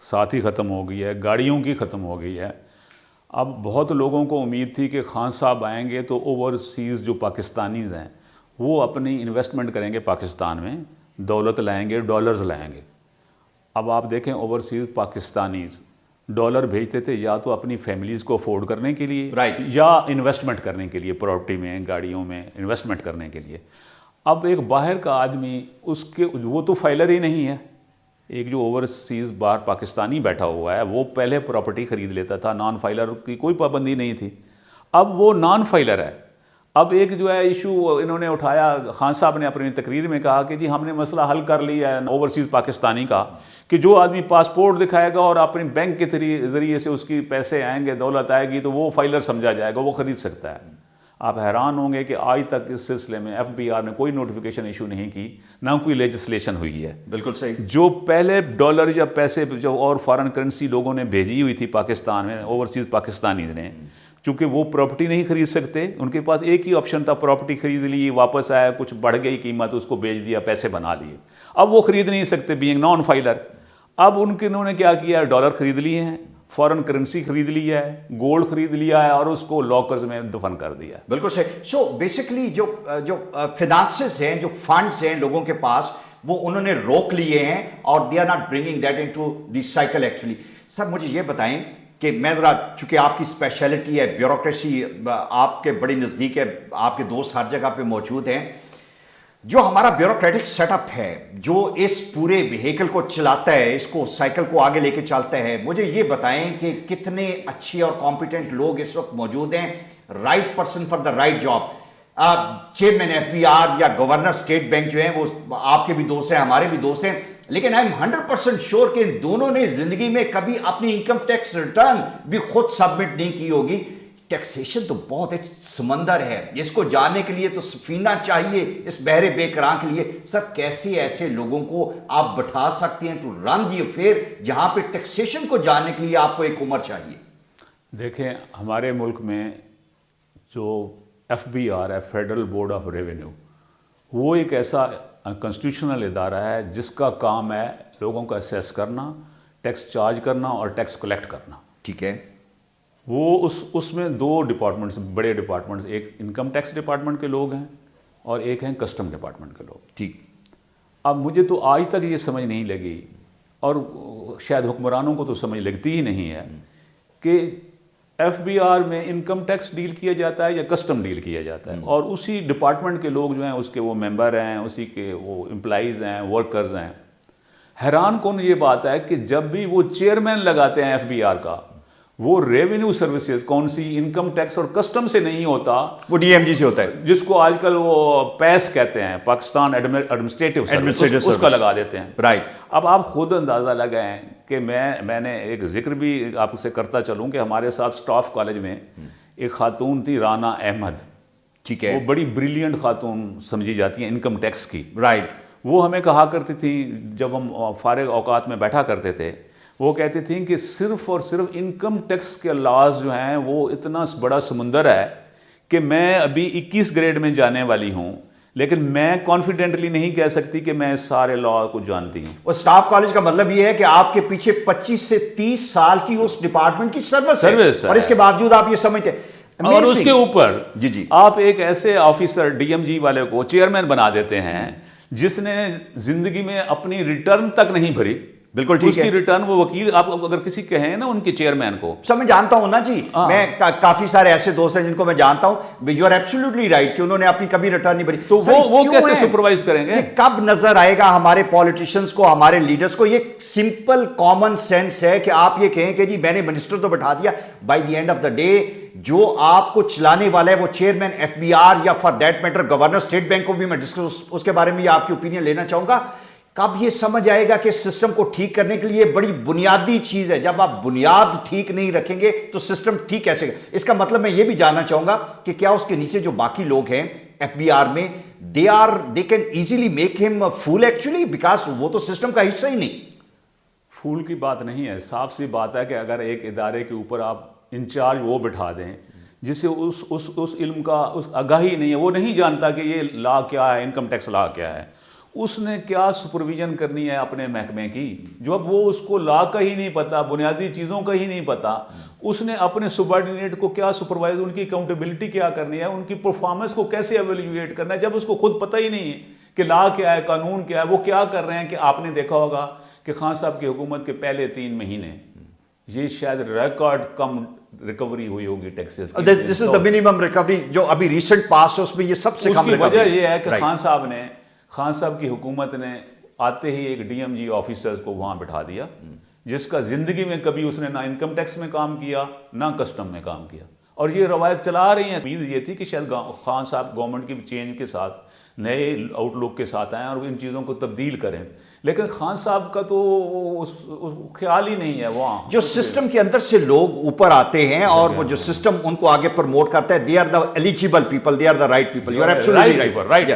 ساتھ ہی ختم ہو گئی ہے، گاڑیوں کی ختم ہو گئی ہے۔ اب بہت لوگوں کو امید تھی کہ خان صاحب آئیں گے تو اوورسیز جو پاکستانیز ہیں وہ اپنی انویسٹمنٹ کریں گے پاکستان میں، دولت لائیں گے، ڈالرز لائیں گے۔ اب آپ دیکھیں اوورسیز پاکستانیز ڈالر بھیجتے تھے یا تو اپنی فیملیز کو افورڈ کرنے کے لیے یا انویسٹمنٹ کرنے کے لیے، پراپرٹی میں، گاڑیوں میں انویسٹمنٹ کرنے کے لیے۔ اب ایک باہر کا آدمی وہ تو فائلر ہی نہیں ہے، ایک جو اوورسیز باہر پاکستانی بیٹھا ہوا ہے وہ پہلے پراپرٹی خرید لیتا تھا، نان فائلر کی کوئی پابندی نہیں تھی، اب وہ نان فائلر ہے۔ اب ایک جو ہے ایشو انہوں نے اٹھایا، خان صاحب نے اپنی تقریر میں کہا کہ جی ہم نے مسئلہ حل کر لیا ہے اوورسیز پاکستانی کا، کہ جو آدمی پاسپورٹ دکھائے گا اور اپنے بینک کے ذریعے سے اس کی پیسے آئیں گے، دولت آئے گی تو وہ فائلر سمجھا جائے گا، وہ خرید سکتا ہے۔ آپ حیران ہوں گے کہ آج تک اس سلسلے میں ایف بی آر نے کوئی نوٹیفیکیشن ایشو نہیں کی، نہ کوئی لیجسلیشن ہوئی ہے۔ بالکل صحیح۔ جو پہلے ڈالر یا پیسے جو اور فارن کرنسی لوگوں نے بھیجی ہوئی تھی پاکستان میں، اوورسیز پاکستانی نے، چونکہ وہ پراپرٹی نہیں خرید سکتے، ان کے پاس ایک ہی آپشن تھا، پراپرٹی خرید لی، واپس آیا، کچھ بڑھ گئی قیمت، اس کو بیچ دیا، پیسے بنا لیے۔ اب وہ خرید نہیں سکتے بینگ نان فائلر۔ اب انہوں نے کیا کیا، ڈالر خرید لیے ہیں، فارن کرنسی خرید لیا ہے، گولڈ خرید لیا ہے اور اس کو لاکرز میں دفن کر دیا۔ بالکل صحیح۔ سو بیسیکلی جو فائنانسز ہیں، جو فنڈز ہیں لوگوں کے پاس، وہ انہوں نے روک لیے ہیں اور they are not bringing that into the cycle actually. Sir مجھے یہ بتائیں کہ میں ذرا، چونکہ آپ کی اسپیشلٹی ہے بیوروکریسی، آپ کے بڑی نزدیک ہے، آپ کے دوست ہر جگہ پہ موجود ہیں، جو ہمارا بیوروکریٹک سیٹ اپ ہے، جو اس پورے وہیکل کو چلاتا ہے، اس کو سائیکل کو آگے لے کے چلتا ہے، مجھے یہ بتائیں کہ کتنے اچھے اور کمپیٹنٹ لوگ اس وقت موجود ہیں، right person for the right job. Chairman F B R یا گورنر اسٹیٹ بینک جو ہیں وہ آپ کے بھی دوست ہیں، ہمارے بھی دوست ہیں، لیکن آئی ایم 100% شیور کہ ان دونوں نے زندگی میں کبھی اپنی انکم ٹیکس ریٹرن بھی خود سبمٹ نہیں کی ہوگی۔ ٹیکسیشن تو بہت ایک سمندر ہے، اس کو جاننے کے لیے تو سفینہ چاہیے اس بحر بے کراں کے لیے۔ سر کیسے ایسے لوگوں کو آپ بٹھا سکتے ہیں ٹو رن دی افیئر جہاں پہ ٹیکسیشن کو جاننے کے لیے آپ کو ایک عمر چاہیے؟ دیکھیں ہمارے ملک میں جو ایف بی آر ہے، فیڈرل بورڈ آف ریونیو، وہ ایک ایسا کنسٹیٹیوشنل ادارہ ہے جس کا کام ہے لوگوں کا اسیس کرنا، ٹیکس چارج کرنا اور ٹیکس کلیکٹ کرنا۔ ٹھیک ہے۔ وہ اس میں دو ڈپارٹمنٹس، بڑے ڈپارٹمنٹس، ایک انکم ٹیکس ڈپارٹمنٹ کے لوگ ہیں اور ایک ہیں کسٹم ڈپارٹمنٹ کے لوگ۔ ٹھیک۔ اب مجھے تو آج تک یہ سمجھ نہیں لگی، اور شاید حکمرانوں کو تو سمجھ لگتی ہی نہیں ہے، کہ ایف بی آر میں انکم ٹیکس ڈیل کیا جاتا ہے یا کسٹم ڈیل کیا جاتا ہے، اور اسی ڈپارٹمنٹ کے لوگ جو ہیں اس کے وہ ممبر ہیں، اسی کے وہ امپلائیز ہیں، ورکرز ہیں۔ حیران کن یہ بات ہے کہ جب بھی وہ چیئرمین لگاتے ہیں ایف بی آر کا، وہ ریونیو سروسز کون سی، انکم ٹیکس اور کسٹم سے نہیں ہوتا، وہ ڈی ایم جی سے ہوتا ہے، جس کو آج کل وہ پیس کہتے ہیں، پاکستان ایڈمنسٹریٹو سروس، اس کا لگا دیتے ہیں۔ رائٹ۔ اب آپ خود اندازہ لگائیں کہ میں نے ایک ذکر بھی آپ سے کرتا چلوں کہ ہمارے ساتھ سٹاف کالج میں ایک خاتون تھی، رانا احمد۔ ٹھیک ہے۔ وہ بڑی بریلینٹ خاتون سمجھی جاتی ہیں انکم ٹیکس کی۔ رائٹ۔ وہ ہمیں کہا کرتی تھی جب ہم فارغ اوقات میں بیٹھا کرتے تھے، وہ کہتی تھیں کہ صرف اور صرف انکم ٹیکس کے لاز جو ہیں وہ اتنا بڑا سمندر ہے کہ میں ابھی 21 گریڈ میں جانے والی ہوں، لیکن میں کانفیڈنٹلی نہیں کہہ سکتی کہ میں سارے لا کو جانتی ہوں۔ اور سٹاف کالج کا مطلب یہ ہے کہ آپ کے پیچھے 25 سے 30 سال کی اس ڈپارٹمنٹ کی سروس ہے، اور اس کے باوجود آپ یہ سمجھتے ہیں، اور اس کے اوپر جی آپ ایک ایسے آفیسر ڈی ایم جی والے کو چیئرمین بنا دیتے ہیں جس نے زندگی میں اپنی ریٹرن تک نہیں بھری۔ بالکل ٹھیک ہے، اس کی ریٹرن وہ وکیل، آپ اگر کسی کہیں نا ان کے چیئرمین کو، سب میں جانتا ہوں نا جی، میں کافی سارے ایسے دوست ہیں جن کو میں جانتا ہوں، یو آر ایبسولوٹلی رائٹ کہ انہوں نے اپنی کبھی ریٹرن نہیں بھری، تو وہ کیسے سپروائز کریں گے؟ یہ کب نظر آئے گا ہمارے پولیٹیشنز کو، ہمارے لیڈرز کو؟ یہ سمپل کامن سینس ہے کہ آپ یہ کہیں کہ جی میں نے منسٹر تو بٹھا دیا، by the end of the day جو آپ کو چلانے والا ہے وہ چیئرمین ایف بی آر یا for that matter governor state bank کو بھی میں ڈسکس اس کے بارے میں آپ کی اوپینین لینا چاہوں گا۔ کب یہ سمجھ آئے گا کہ سسٹم کو ٹھیک کرنے کے لیے بڑی بنیادی چیز ہے، جب آپ بنیاد ٹھیک نہیں رکھیں گے تو سسٹم ٹھیک کیسے گا؟ اس کا مطلب میں یہ بھی جاننا چاہوں گا کہ کیا اس کے نیچے جو باقی لوگ ہیں ایف بی آر میں، دے کین ایزیلی میک ہم فول ایکچولی، بیکاز وہ تو سسٹم کا حصہ ہی نہیں۔ پھول کی بات نہیں ہے، صاف سی بات ہے کہ اگر ایک ادارے کے اوپر آپ انچارج وہ بٹھا دیں جسے اس علم کا اس آگاہی نہیں ہے، وہ نہیں جانتا کہ یہ لا کیا ہے، انکم ٹیکس لا کیا ہے، اس نے کیا سپرویژن کرنی ہے اپنے محکمے کی، جو اب وہ اس کو لا کا ہی نہیں پتا، بنیادی چیزوں کا ہی نہیں پتا، اس نے اپنے سبارڈینیٹ کو کیا سپروائز، ان کی اکاؤنٹیبلٹی کیا کرنی ہے، ان کی پرفارمنس کو کیسے ایویلیویٹ کرنا ہے، جب اس کو خود پتہ ہی نہیں ہے کہ لا کیا ہے، قانون کیا ہے، وہ کیا کر رہے ہیں. کہ آپ نے دیکھا ہوگا کہ خان صاحب کی حکومت کے پہلے 3 مہینے یہ شاید ریکارڈ کم ریکوری ہوئی ہوگی ٹیکسز کی. دس از دا منیمم ریکوری جو ابھی ریسنٹ پاس ہے، اس میں یہ سب سے اس کم کی وجہ ریکوری. یہ ہے کہ خان صاحب کی حکومت نے آتے ہی ایک ڈی ایم جی آفیسرز کو وہاں بٹھا دیا، جس کا زندگی میں کبھی اس نے نہ انکم ٹیکس میں کام کیا نہ کسٹم میں کام کیا، اور یہ روایت چلا رہی ہیں. امید یہ تھی کہ شاید خان صاحب گورنمنٹ کی چینج کے ساتھ نئے آؤٹ لک کے ساتھ آئیں اور ان چیزوں کو تبدیل کریں، لیکن خان صاحب کا تو خیال ہی نہیں ہے. وہاں جو سسٹم کے اندر سے لوگ اوپر آتے ہیں اور وہ جو سسٹم ان کو آگے پروموٹ کرتا ہے، they are the eligible people, they are the right people. You are absolutely right.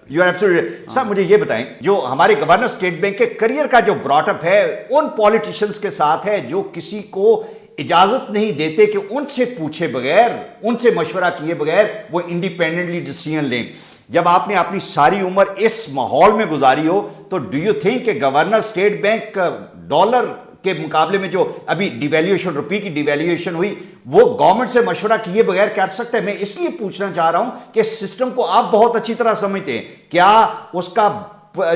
You are absolutely. صاحب مجھے یہ بتائیں، جو ہمارے گورنر اسٹیٹ بینک کے کریئر کا جو براٹ اپ ہے ان پولیٹیشنز کے ساتھ ہے جو کسی کو اجازت نہیں دیتے کہ ان سے پوچھے بغیر، ان سے مشورہ کیے بغیر وہ انڈیپینڈنٹلی ڈیسیژن لیں. جب آپ نے اپنی ساری عمر اس ماحول میں گزاری ہو تو ڈو یو تھنک کہ گورنر اسٹیٹ بینک ڈالر کے مقابلے میں جو ابھی ڈیویلیویشن، روپی کی ڈیویلیویشن ہوئی، وہ گورنمنٹ سے مشورہ کیے بغیر کر سکتا ہے؟ میں اس لیے پوچھنا چاہ رہا ہوں کہ سسٹم کو آپ بہت اچھی طرح سمجھتے ہیں، کیا اس کا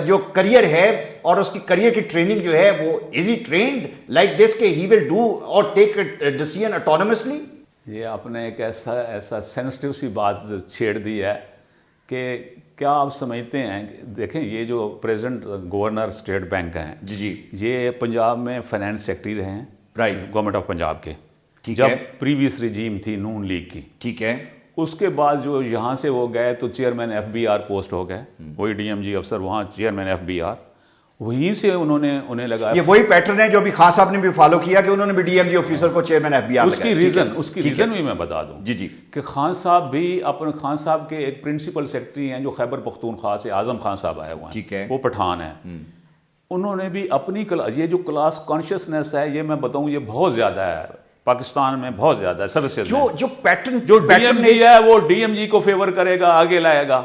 جو کریئر ہے اور اس کی کریئر کی ٹریننگ جو ہے وہ از ہی ٹرینڈ لائک دس کہ ہی ول ڈو اور ٹیک ڈیسیژن آٹونومسلی؟ یہ آپ نے ایک ایسا سینسٹیو سی بات چھیڑ دی ہے کہ کیا آپ سمجھتے ہیں، دیکھیں یہ جو پریزنٹ گورنر اسٹیٹ بینک ہیں، جی یہ پنجاب میں فائنانس سیکٹری رہے ہیں، رائٹ، گورنمنٹ آف پنجاب کے، ٹھیک ہے، جب پریویس رجیم تھی نون لیگ کی، ٹھیک ہے. اس کے بعد جو یہاں سے وہ گئے تو chairman F B R post ہو گئے، وہی ڈی ایم جی افسر وہاں چیئرمین ایف بی آر، وہیں سے انہیں لگا. یہ وہی پیٹرن ہے جو ابھی خان صاحب نے بھی فالو کیا کہ انہوں نے بھی ڈی ایم جی آفیسر کو چیئرمین ایف بی آر. اس کی ریزن بھی میں بتا دوں جی کہ خان صاحب کے ایک پرنسپل سیکرٹری ہیں جو خیبر پختونخوا سے اعظم خان صاحب آئے ہوئے ہیں، ٹھیک ہے، وہ پٹھان ہیں. انہوں نے بھی اپنی یہ جو کلاس کانشیسنیس ہے، یہ میں بتاؤں یہ بہت زیادہ ہے پاکستان میں، بہت زیادہ ہے سروسز. جو پیٹرن جو ڈی ایم جی ہے وہ ڈی ایم جی کو فیور کرے گا، آگے لائے گا.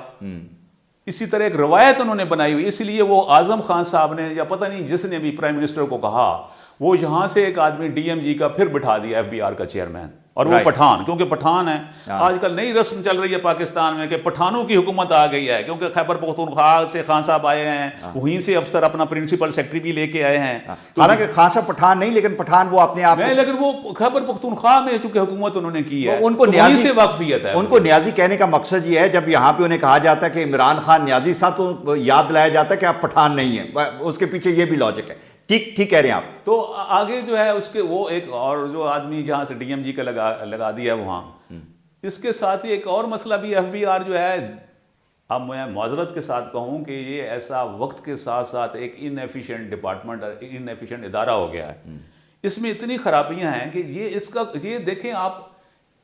اسی طرح ایک روایت انہوں نے بنائی ہوئی، اس لیے وہ اعظم خان صاحب نے یا پتہ نہیں جس نے بھی پرائم منسٹر کو کہا، وہ یہاں سے ایک آدمی ڈی ایم جی کا پھر بٹھا دیا ایف بی آر کا چیئرمین، اور وہ پٹھان، کیونکہ پٹھان ہے. آج کل نئی رسم چل رہی ہے پاکستان میں کہ پٹھانوں کی حکومت آ گئی ہے، کیونکہ خیبر پختونخوا سے خان صاحب آئے ہیں، وہیں سے افسر اپنا پرنسپل سیکرٹری بھی لے کے آئے ہیں. حالانکہ خان صاحب پٹھان نہیں، لیکن پٹھان وہ اپنے آپ، لیکن وہ خیبر پختونخوا میں چونکہ حکومت انہوں نے کی ہے، ان کو وہیں سے واقفیت ہے. ان کو نیازی کہنے کا مقصد یہ ہے، جب یہاں پہ انہیں کہا جاتا ہے کہ عمران خان نیازی صاحب، تو یاد لایا جاتا ہے کہ آپ پٹھان نہیں ہیں. اس کے پیچھے یہ بھی لاجک ہے. ٹھیک کہہ رہے ہیں آپ. تو آگے جو ہے اس کے وہ ایک اور جو آدمی جہاں سے ڈی ایم جی کا لگا دیا وہاں، اس کے ساتھ ہی ایک اور مسئلہ بھی ایف بی آر جو ہے، اب میں معذرت کے ساتھ کہوں کہ یہ ایسا وقت کے ساتھ ساتھ ایک انیفیشینٹ ڈپارٹمنٹ، انیفیشینٹ ادارہ ہو گیا ہے. اس میں اتنی خرابیاں ہیں کہ یہ دیکھیں آپ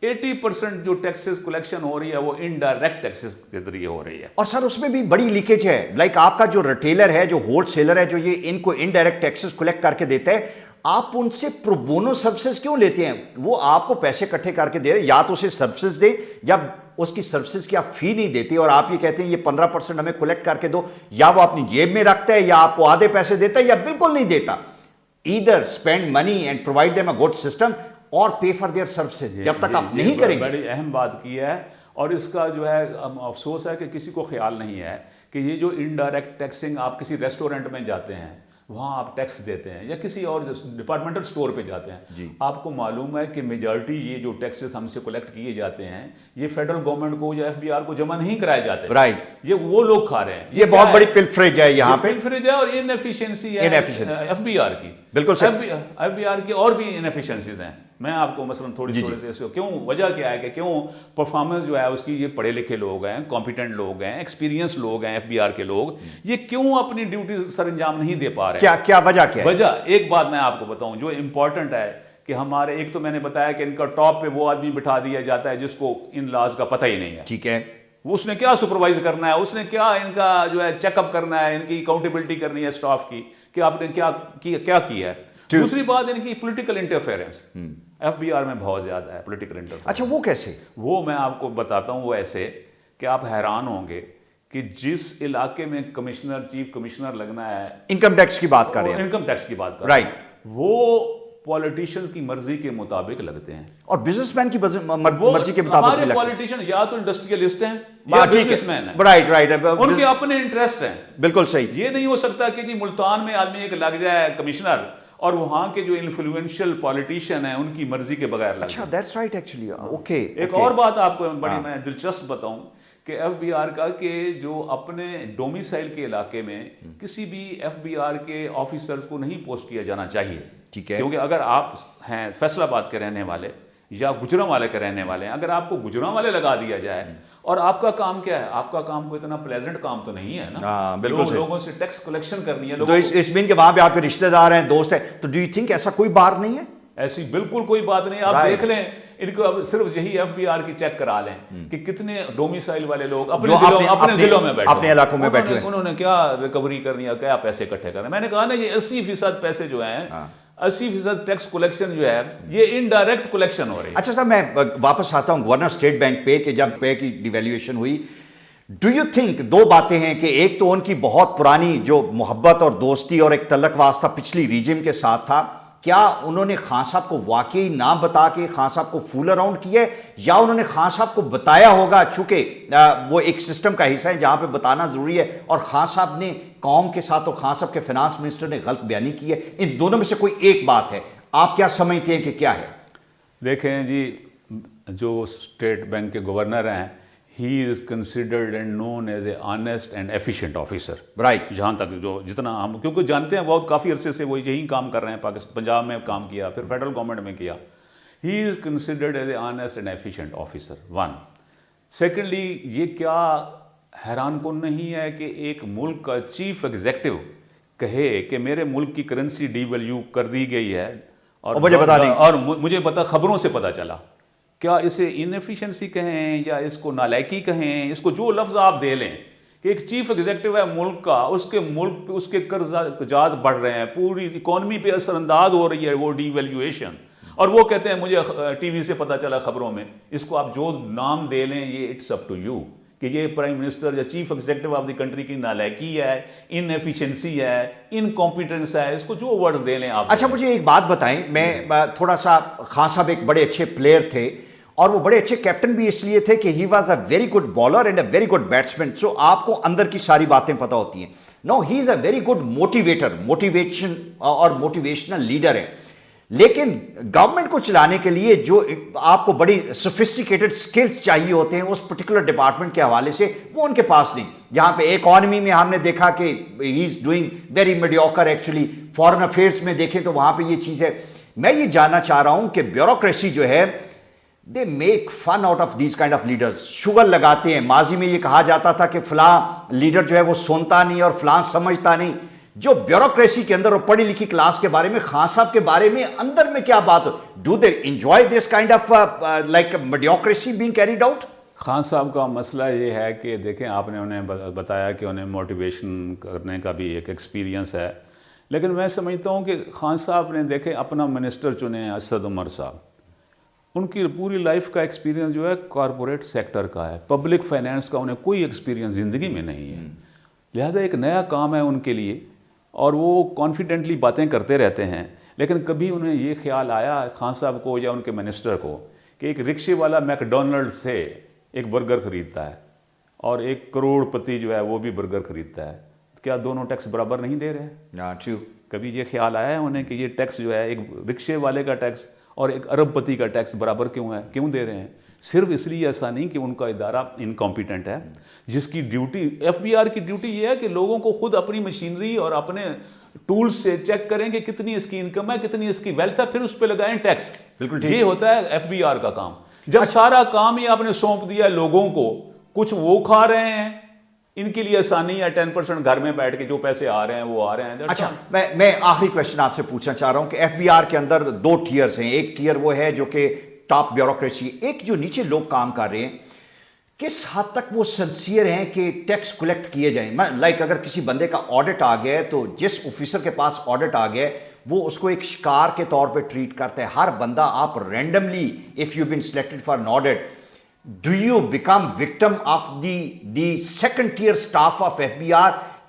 80% جو ٹیکسز کلیکشن ہو رہی ہے وہ انڈائریکٹ ٹیکسز کے ذریعے ہو رہی ہے. اور سر اس میں بھی بڑی لیکیج ہے. لائک آپ کا جو ریٹیلر ہے، جو ہول سیلر ہے، جو یہ ان کو انڈائریکٹ ٹیکسز کلیکٹ کر کے دیتا ہے، آپ ان سے پرو بونو سروسز کیوں لیتے ہیں؟ وہ آپ کو پیسے اکٹھے کر کے دے رہے، یا تو اسے سروسز دیں، جب اس کی سروسز کی آپ فی نہیں دیتے اور آپ یہ کہتے ہیں یہ 15% ہمیں کلیکٹ کر کے دو، یا وہ اپنی جیب میں رکھتا ہے یا آپ کو آدھے پیسے دیتا ہے یا بالکل نہیں دیتا. Either spend money and provide them a good system اور پے فار دیئر سروسز. جب تک آپ نہیں کریں گے. بڑی اہم بات کی ہے، اور اس کا جو ہے افسوس ہے کہ کسی کو خیال نہیں ہے کہ یہ جو انڈائریکٹ ٹیکسنگ، آپ کسی ریسٹورنٹ میں جاتے ہیں وہاں آپ ٹیکس دیتے ہیں، یا کسی اور ڈپارٹمنٹل سٹور پہ جاتے ہیں، آپ کو معلوم ہے کہ میجارٹی یہ جو ٹیکسز ہم سے کلیکٹ کیے جاتے ہیں یہ فیڈرل گورنمنٹ کو یا ایف بی آر کو جمع نہیں کرائے جاتے. رائٹ. یہ وہ لوگ کھا رہے ہیں. یہ بہت بڑی پلفریج ہے یہاں پہ. پلفریج ہے اور انیفیشنسی ہے ایف بی آر کی. بالکل سر. ایف بی آر کی اور بھی انیفیشنسیز ہیں. میں آپ کو مثلا تھوڑی سے کیوں وجہ کیا ہے کہ کیوں پرفارمنس جو ہے اس کی، یہ پڑھے لکھے لوگ ہیں، کمپیٹنٹ لوگ ہیں، ایکسپیرینس لوگ ہیں ایف بی آر کے لوگ، یہ کیوں اپنی ڈیوٹی سر انجام نہیں دے پا رہے ہیں؟ کیا وجہ کیا ہے؟ وجہ ایک بات میں آپ کو بتاؤں جو امپورٹنٹ ہے کہ ہمارے، ایک تو میں نے بتایا کہ ان کا ٹاپ پہ وہ آدمی بٹھا دیا جاتا ہے جس کو ان لاز کا پتہ ہی نہیں ہے. ٹھیک ہے. اس نے کیا سپروائز کرنا ہے، اس نے کیا ان کا جو ہے چیک اپ کرنا ہے، ان کی اکاؤنٹیبلٹی کرنی ہے اسٹاف کی کہ آپ نے کیا کیا ہے. دوسری بات ان کی political interference F B R میں بہت زیادہ ہے. Political interference. اچھا وہ کیسے؟ وہ میں آپ کو بتاتا ہوں. وہ ایسے کہ آپ حیران ہوں گے کہ جس علاقے میں کمشنر چیف کمشنر لگنا ہے انکم ٹیکس کی بات کر رہے ہیں، انکم ٹیکس کی بات کر رہے ہیں، رائٹ، وہ پالیٹیشینز کی مرضی کے مطابق لگتے ہیں. اور بزنس مین کی مرضی کے مطابق بھی ہمارے لگتے ہیں. پالیٹیشین یا تو انڈسٹریلسٹ ہیں یا ٹھیک بزنس مین ہیں، ہے، رائٹ رائٹ، ان کے اپنے انٹرسٹ ہیں. بالکل صحیح. یہ نہیں ہو سکتا کہ جی ملتان میں آدمی ایک لگ جائے کمشنر اور وہاں کے جو انفلوئنشل پالیٹیشین ہیں ان کی مرضی کے بغیر لگ اچھا، جائے. That's right actually, okay. ایک اور بات آپ کو بڑی میں دلچسپ بتاؤں کہ ایف بی آر کا کہ جو اپنے ڈومیسائل کے علاقے میں کسی بھی ایف بی آر کے آفیسر کو نہیں پوسٹ کیا جانا چاہیے. ٹھیک ہے. کیونکہ اگر آپ ہیں فیصل آباد کے رہنے والے یا گجرانوالے کے رہنے والے ہیں، اگر آپ کو گجرانوالے لگا دیا جائے اور آپ کا کام کیا ہے، آپ کا کام کوئی اتنا پلیزنٹ کام تو نہیں ہے نا، بالکل لوگوں سے ٹیکس کلیکشن کرنی ہے. تو اس مین کے وہاں پہ آپ کے رشتہ دار ہیں، دوست ہیں، تو ڈو یو تھنک ایسا کوئی بار نہیں ہے؟ ایسی بالکل کوئی بات نہیں. آپ دیکھ لیں ان کو اب صرف یہی ایف بی آر کی چیک کرا لیں کہ کتنے ڈومیسائل والے لوگ اپنے ضلعوں میں بیٹھے، اپنے علاقوں میں بیٹھے ہیں، انہوں نے کیا ریکوری کرنی ہے، کیا پیسے اکٹھے کرنے. میں نے کہا نا یہ 80% پیسے جو ہیں 80% ٹیکس کلیکشن جو ہے یہ انڈائریکٹ کلیکشن ہو رہی ہے. اچھا صاحب، میں واپس آتا ہوں گورنر اسٹیٹ بینک پہ کہ جب پے کی ڈیویلیویشن ہوئی، ڈو یو تھنک دو باتیں ہیں کہ ایک تو ان کی بہت پرانی جو محبت اور دوستی اور ایک تعلق واسطہ پچھلی ریجم کے ساتھ تھا، کیا انہوں نے خان صاحب کو واقعی نام بتا کے خان صاحب کو فول اراؤنڈ کیا یا انہوں نے خان صاحب کو بتایا ہوگا، چونکہ وہ ایک سسٹم کا حصہ ہے جہاں پہ بتانا ضروری ہے، اور خان صاحب نے قوم کے ساتھ اور خان صاحب کے فنانس منسٹر نے غلط بیانی کی ہے؟ ان دونوں میں سے کوئی ایک بات ہے، آپ کیا سمجھتے ہیں کہ کیا ہے؟ دیکھیں جی، جو اسٹیٹ بینک کے گورنر ہیں he is considered and known as a honest and efficient officer. Right. جہاں تک جو جتنا ہم کیونکہ جانتے ہیں بہت کافی عرصے سے وہ یہی کام کر رہے ہیں، پاکستان پنجاب میں کام کیا، پھر فیڈرل گورنمنٹ میں کیا. He is considered as a honest and efficient officer. One. Secondly, یہ کیا حیران کن نہیں ہے کہ ایک ملک کا چیف ایگزیکٹو کہے کہ میرے ملک کی کرنسی ڈی ویلیو کر دی گئی ہے اور مجھے پتا، خبروں سے پتا چلا. کیا اسے انیفیشنسی کہیں یا اس کو نالائکی کہیں، اس کو جو لفظ آپ دے لیں، کہ ایک چیف ایگزیکٹو ہے ملک کا، اس کے ملک پہ اس کے قرضات بڑھ رہے ہیں، پوری اکانومی پہ اثر انداز ہو رہی ہے وہ ڈی ویلیویشن، اور وہ کہتے ہیں مجھے ٹی وی سے پتا چلا، خبروں میں. اس کو آپ جو نام دے لیں، یہ اٹس اپ ٹو یو کہ یہ پرائم منسٹر یا chief executive of the country کی نالائکی ہے، ان ایفیشنسی ہے، انکمپیٹنس ہے، اس کو جو ورڈز دے لیں آپ. اچھا، مجھے ایک بات بتائیں، میں تھوڑا سا، خان صاحب ایک بڑے اچھے پلیئر تھے اور وہ بڑے اچھے کیپٹن بھی اس لیے تھے کہ he was a very good bowler and a very good batsman. سو آپ کو اندر کی ساری باتیں پتہ ہوتی ہیں. No, he is a very good motivator, motivation اور موٹیویشنل لیڈر ہے. لیکن گورنمنٹ کو چلانے کے لیے جو آپ کو بڑی سوفسٹیکیٹڈ سکلز چاہیے ہوتے ہیں اس پرٹیکولر ڈپارٹمنٹ کے حوالے سے، وہ ان کے پاس نہیں. جہاں پہ اکانومی میں ہم نے دیکھا کہ he is doing very mediocre actually, foreign affairs میں دیکھیں تو وہاں پہ یہ چیز ہے. میں یہ جاننا چاہ رہا ہوں کہ بیوروکریسی جو ہے، they make fun out of these kind of leaders, شغل لگاتے ہیں. ماضی میں یہ کہا جاتا تھا کہ فلاں لیڈر جو ہے وہ سنتا نہیں اور فلاں سمجھتا نہیں. جو بیوروکریسی کے اندر اور پڑھی لکھی کلاس کے بارے میں، خان صاحب کے بارے میں اندر میں کیا بات ہو؟ Do they enjoy this kind of like mediocrity being carried out? Khan صاحب کا مسئلہ یہ ہے کہ دیکھیں، آپ نے انہیں بتایا کہ انہیں موٹیویشن کرنے کا بھی ایک ایکسپیرینس ہے، لیکن میں سمجھتا ہوں کہ خان صاحب نے دیکھیں اپنا منسٹر چنے اسد عمر صاحب، ان کی پوری لائف کا ایکسپیرینس جو ہے کارپوریٹ سیکٹر کا ہے، پبلک فائنینس کا انہیں کوئی ایکسپیرینس زندگی میں نہیں ہے. لہٰذا ایک نیا کام ہے ان کے لیے اور وہ کانفیڈنٹلی باتیں کرتے رہتے ہیں. لیکن کبھی انہیں یہ خیال آیا خان صاحب کو یا ان کے منسٹر کو کہ ایک رکشے والا میک ڈونلڈ سے ایک برگر خریدتا ہے اور ایک کروڑ پتی جو ہے وہ بھی برگر خریدتا ہے، کیا دونوں ٹیکس برابر نہیں دے رہے؟ کبھی یہ خیال آیا ہے انہیں کہ یہ ٹیکس جو ہے، ایک رکشے والے کا ٹیکس اور ایک ارب پتی کا ٹیکس برابر کیوں ہے، کیوں دے رہے ہیں؟ صرف اس لیے ایسا نہیں کہ ان کا ادارہ انکمپیٹنٹ ہے، جس کی ڈیوٹی، ایف بی آر کی ڈیوٹی یہ ہے کہ لوگوں کو خود اپنی مشینری اور اپنے ٹولز سے چیک کریں کہ کتنی اس کی انکم ہے، کتنی اس کی ویلتھ ہے، پھر اس پہ لگائیں ٹیکس. بالکل یہ ہوتا ہے ایف بی آر کا کام. جب سارا کام ہی آپ نے سونپ دیا لوگوں کو، کچھ وہ کھا رہے ہیں، ان کے لیے آسانی ہے 10% گھر میں بیٹھ کے جو پیسے آ رہے ہیں وہ آ رہے ہیں. اچھا، میں آخری کوشچن آپ سے پوچھنا چاہ رہا ہوں کہ ایف بی آر کے اندر 2 ٹیئرز ہیں. ایک ٹیئر وہ ہے جو کہ ٹاپ بیوروکریسی، ایک جو نیچے لوگ کام کر رہے ہیں، کس حد تک وہ سنسیئر ہیں کہ ٹیکس کلیکٹ کیے جائیں؟ لائک اگر کسی بندے کا آڈٹ آ گیا ہے تو جس آفیسر کے پاس آڈٹ آ گیا ہے وہ اس کو ایک شکار کے طور پہ ٹریٹ کرتا ہے. ہر بندہ آپ randomly, if you been selected for N audit, Do you become victim of the second tier staff of FBI?